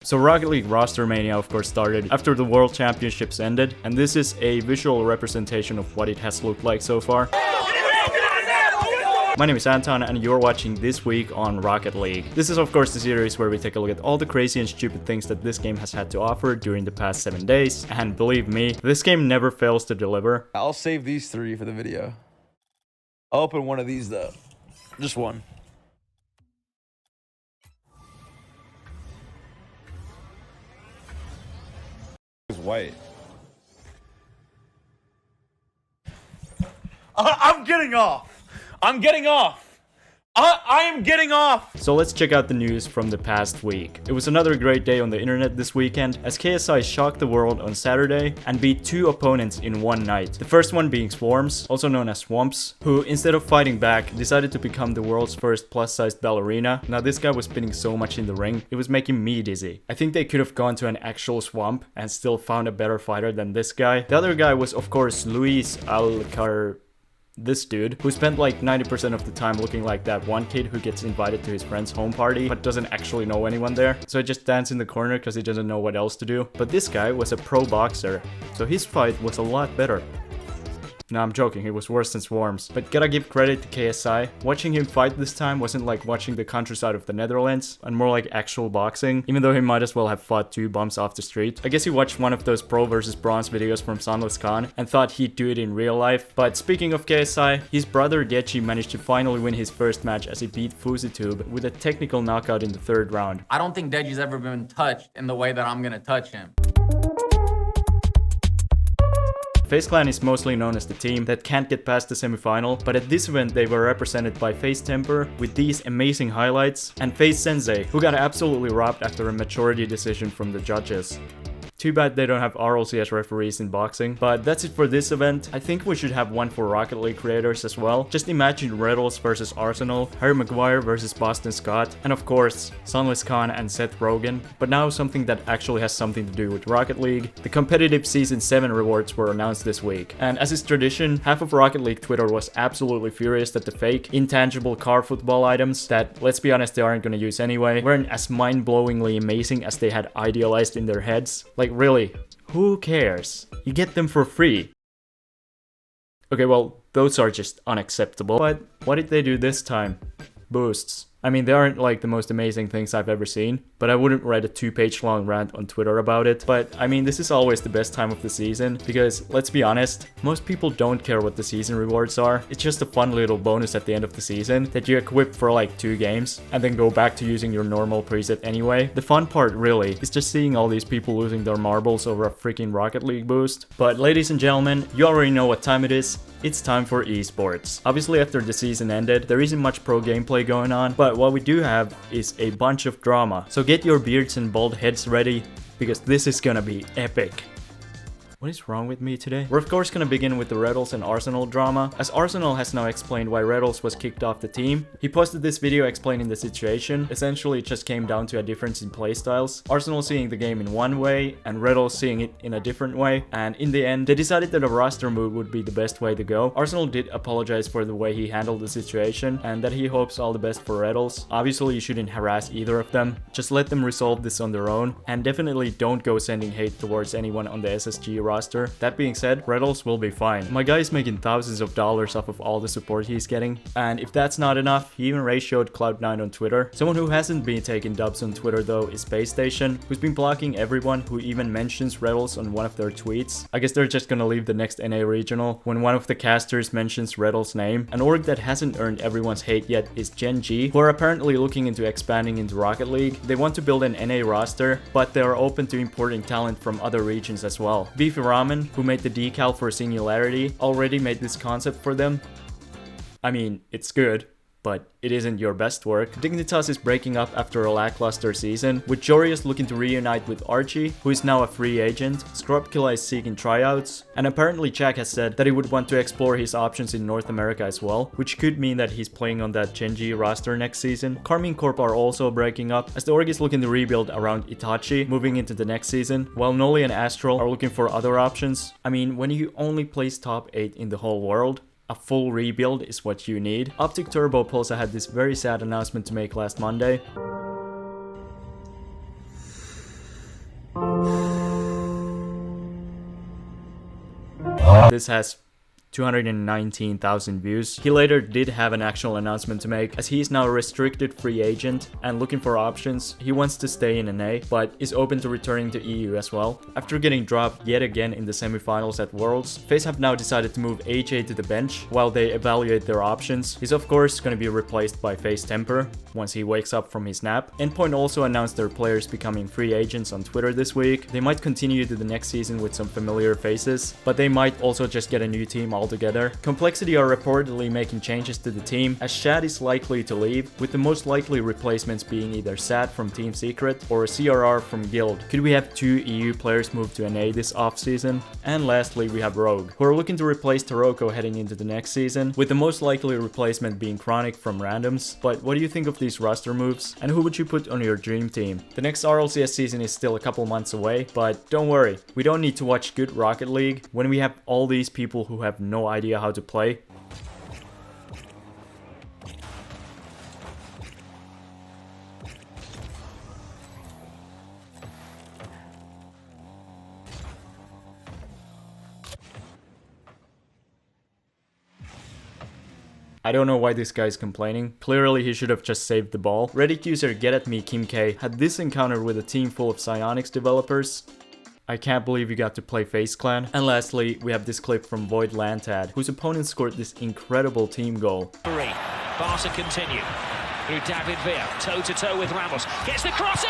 So Rocket League roster mania of course started after the World Championships ended, and this is a visual representation of what it has looked like so far. My name is Anton and you're watching This Week on Rocket League. This is of course the series where we take a look at all the crazy and stupid things that this game has had to offer during the past 7 days, and believe me, this game never fails to deliver. I'll save these 3 for the video. I'll open one of these though. Just one. White. I'm getting off. I'm getting off. I am getting off! So let's check out the news from the past week. It was another great day on the internet this weekend, as KSI shocked the world on Saturday and beat 2 opponents in one night. The first one being Swarms, also known as Swamps, who instead of fighting back, decided to become the world's first plus-sized ballerina. Now this guy was spinning so much in the ring, it was making me dizzy. I think they could have gone to an actual swamp and still found a better fighter than this guy. The other guy was of course Luis Alcar. This dude, who spent like 90% of the time looking like that one kid who gets invited to his friend's home party but doesn't actually know anyone there, so he just stands in the corner because he doesn't know what else to do. But this guy was a pro boxer, so his fight was a lot better. No, I'm joking, he was worse than Swarms. But gotta give credit to KSI. Watching him fight this time wasn't like watching the countryside of the Netherlands, and more like actual boxing, even though he might as well have fought 2 bums off the street. I guess he watched one of those pro versus bronze videos from Sunless Khan and thought he'd do it in real life. But speaking of KSI, his brother Gechi managed to finally win his first match as he beat Fuzitube with a technical knockout in the 3rd round. I don't think Deji's ever been touched in the way that I'm gonna touch him. FaZe Clan is mostly known as the team that can't get past the semi-final, but at this event they were represented by FaZe Temper with these amazing highlights, and FaZe Sensei, who got absolutely robbed after a maturity decision from the judges. Too bad they don't have RLCS referees in boxing, but that's it for this event. I think we should have one for Rocket League creators as well. Just imagine Riddles versus Arsenal, Harry Maguire versus Boston Scott, and of course, Sunless Khan and Seth Rogen. But now something that actually has something to do with Rocket League. The competitive Season 7 rewards were announced this week, and as is tradition, half of Rocket League Twitter was absolutely furious that the fake, intangible car football items that, let's be honest, they aren't gonna use anyway, weren't as mind-blowingly amazing as they had idealized in their heads. Like, really, who cares? You get them for free. Okay, well, those are just unacceptable. But what did they do this time? Boosts. I mean, they aren't like the most amazing things I've ever seen, but I wouldn't write a 2-page long rant on Twitter about it. But I mean, this is always the best time of the season, because let's be honest, most people don't care what the season rewards are. It's just a fun little bonus at the end of the season that you equip for like 2 games and then go back to using your normal preset anyway. The fun part really is just seeing all these people losing their marbles over a freaking Rocket League boost. But ladies and gentlemen, you already know what time it is. It's time for esports. Obviously after the season ended, there isn't much pro gameplay going on, but what we do have is a bunch of drama. So get your beards and bald heads ready, because this is gonna be epic. What is wrong with me today? We're of course gonna begin with the Riddles and Arsenal drama, as Arsenal has now explained why Riddles was kicked off the team. He posted this video explaining the situation. Essentially it just came down to a difference in playstyles. Arsenal seeing the game in one way and Riddles seeing it in a different way, and in the end they decided that a roster move would be the best way to go. Arsenal did apologize for the way he handled the situation and that he hopes all the best for Riddles. Obviously you shouldn't harass either of them, just let them resolve this on their own, and definitely don't go sending hate towards anyone on the SSG roster. That being said, Riddles will be fine. My guy is making thousands of dollars off of all the support he's getting, and if that's not enough, he even ratioed Cloud9 on Twitter. Someone who hasn't been taking dubs on Twitter though is Space Station, who's been blocking everyone who even mentions Riddles on one of their tweets. I guess they're just gonna leave the next NA regional when one of the casters mentions Riddles' name. An org that hasn't earned everyone's hate yet is Gen G, who are apparently looking into expanding into Rocket League. They want to build an NA roster, but they are open to importing talent from other regions as well. Beefy Ramen, who made the decal for Singularity, already made this concept for them. I mean, it's good, but it isn't your best work. Dignitas is breaking up after a lackluster season, with Jorius looking to reunite with Archie, who is now a free agent. Scrubkilla is seeking tryouts, and apparently Jack has said that he would want to explore his options in North America as well, which could mean that he's playing on that Gen G roster next season. Carmine Corp are also breaking up, as the org is looking to rebuild around Itachi moving into the next season, while Noli and Astral are looking for other options. I mean, when you only place top 8 in the whole world, a full rebuild is what you need. Optic Turbo Pulsar had this very sad announcement to make last Monday. This has 219,000 views. He later did have an actual announcement to make, as he is now a restricted free agent and looking for options. He wants to stay in NA, but is open to returning to EU as well. After getting dropped yet again in the semifinals at Worlds, FaZe have now decided to move AJ to the bench while they evaluate their options. He's of course going to be replaced by FaZe Temper once he wakes up from his nap. Endpoint also announced their players becoming free agents on Twitter this week. They might continue to the next season with some familiar faces, but they might also just get a new team altogether. Complexity are reportedly making changes to the team, as Shad is likely to leave, with the most likely replacements being either Sad from Team Secret or CRR from Guild. Could we have 2 EU players move to NA this offseason? And lastly, we have Rogue, who are looking to replace Taroko heading into the next season, with the most likely replacement being Chronic from Randoms. But what do you think of these roster moves, and who would you put on your dream team? The next RLCS season is still a couple months away, but don't worry, we don't need to watch good Rocket League when we have all these people who have no idea how to play. I don't know why this guy is complaining. Clearly he should have just saved the ball. Reddit user GetAtMeKimK had this encounter with a team full of Psyonix developers. I can't believe you got to play FaZe Clan. And lastly, we have this clip from VoidLantadd, whose opponent scored this incredible team goal. Barca continue through David Villa, toe-to-toe with Ramos. Gets the cross in!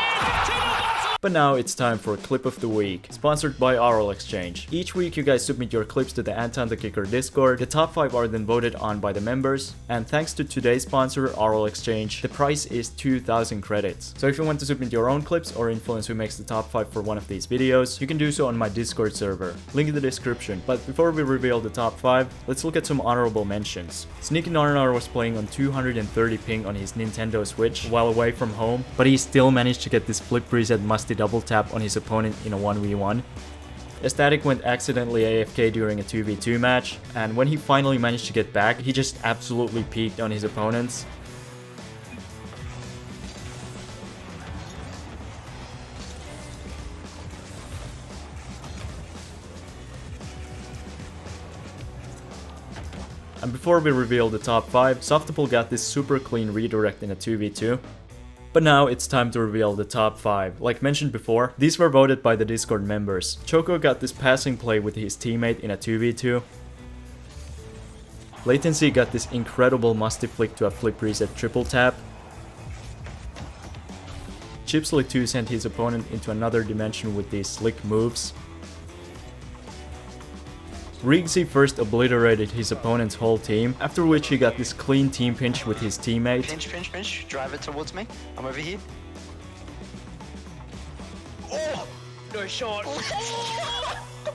But now it's time for Clip of the Week, sponsored by RLXchange. Each week you guys submit your clips to the AntonTheKicker Discord. The top 5 are then voted on by the members. And thanks to today's sponsor, RLXchange, the price is 2,000 credits. So if you want to submit your own clips or influence who makes the top 5 for one of these videos, you can do so on my Discord server. Link in the description. But before we reveal the top 5, let's look at some honorable mentions. Sneaky Narnar was playing on 230 ping on his Nintendo Switch while away from home, but he still managed to get this flip reset musty double tap on his opponent in a 1v1. Estatic went accidentally AFK during a 2v2 match, and when he finally managed to get back, he just absolutely peaked on his opponents. And before we reveal the top 5, Softapple got this super clean redirect in a 2v2. But now it's time to reveal the top 5. Like mentioned before, these were voted by the Discord members. Choco got this passing play with his teammate in a 2v2. Latency got this incredible musty flick to a flip reset triple tap. Chipsley2 sent his opponent into another dimension with these slick moves. Reeegzy first obliterated his opponent's whole team, after which he got this clean team pinch with his teammate. Pinch, drive it towards me. I'm over here. Oh! No shot!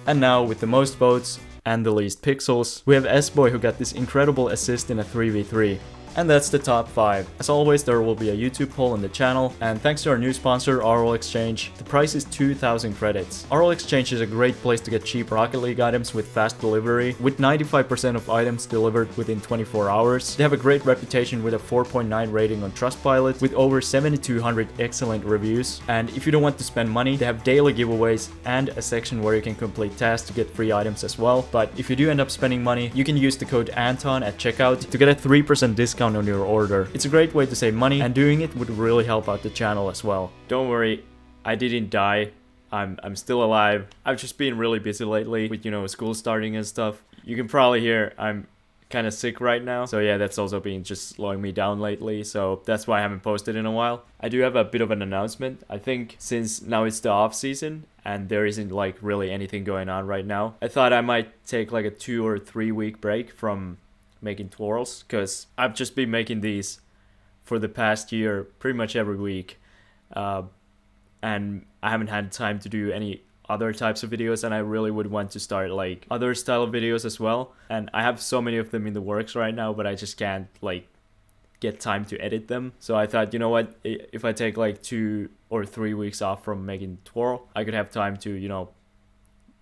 And now, with the most votes and the least pixels, we have sboy, who got this incredible assist in a 3v3. And that's the top 5. As always, there will be a YouTube poll on the channel, and thanks to our new sponsor, RLXchange, the price is 2,000 credits. RLXchange is a great place to get cheap Rocket League items with fast delivery, with 95% of items delivered within 24 hours. They have a great reputation with a 4.9 rating on Trustpilot, with over 7,200 excellent reviews. And if you don't want to spend money, they have daily giveaways and a section where you can complete tasks to get free items as well. But if you do end up spending money, you can use the code Anton at checkout to get a 3% discount on your order. It's a great way to save money, and doing it would really help out the channel as well. Don't worry, I didn't die. I'm still alive. I've just been really busy lately with, school starting and stuff. You can probably hear I'm kind of sick right now. So yeah, that's also been just slowing me down lately. So that's why I haven't posted in a while. I do have a bit of an announcement. I think since now it's the off season and there isn't like really anything going on right now, I thought I might take like a 2 or 3 week break from making twirls, because I've just been making these for the past year pretty much every week, and I haven't had time to do any other types of videos, and I really would want to start like other style of videos as well. And I have so many of them in the works right now, but I just can't like get time to edit them. So I thought, you know what, if I take like 2 or 3 weeks off from making twirl, I could have time to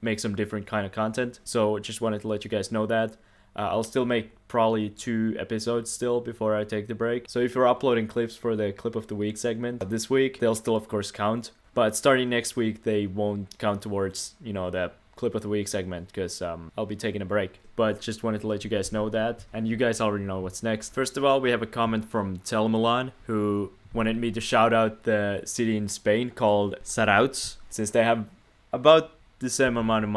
make some different kind of content. So just wanted to let you guys know that. I'll still make probably 2 episodes still before I take the break. So if you're uploading clips for the Clip of the Week segment this week, they'll still of course count. But starting next week, they won't count towards, the clip of the week segment because I'll be taking a break. But just wanted to let you guys know that, and you guys already know what's next. First of all, we have a comment from Tel Milan, who wanted me to shout out the city in Spain called Sarauts, since they have about the same amount of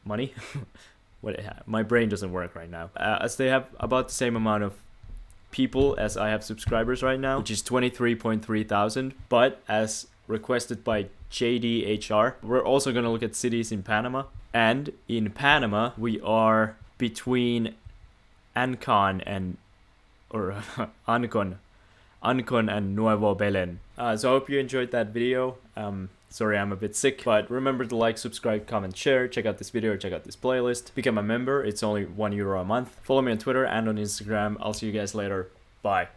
money. My brain doesn't work right now. As they have about the same amount of people as I have subscribers right now, which is 23.3 thousand. But as requested by JDHR, we're also gonna look at cities in Panama. And in Panama, we are between Ancon and Nuevo Belen. So I hope you enjoyed that video. Sorry, I'm a bit sick, but remember to like, subscribe, comment, share, check out this video, check out this playlist, become a member. It's only €1 a month. Follow me on Twitter and on Instagram. I'll see you guys later. Bye.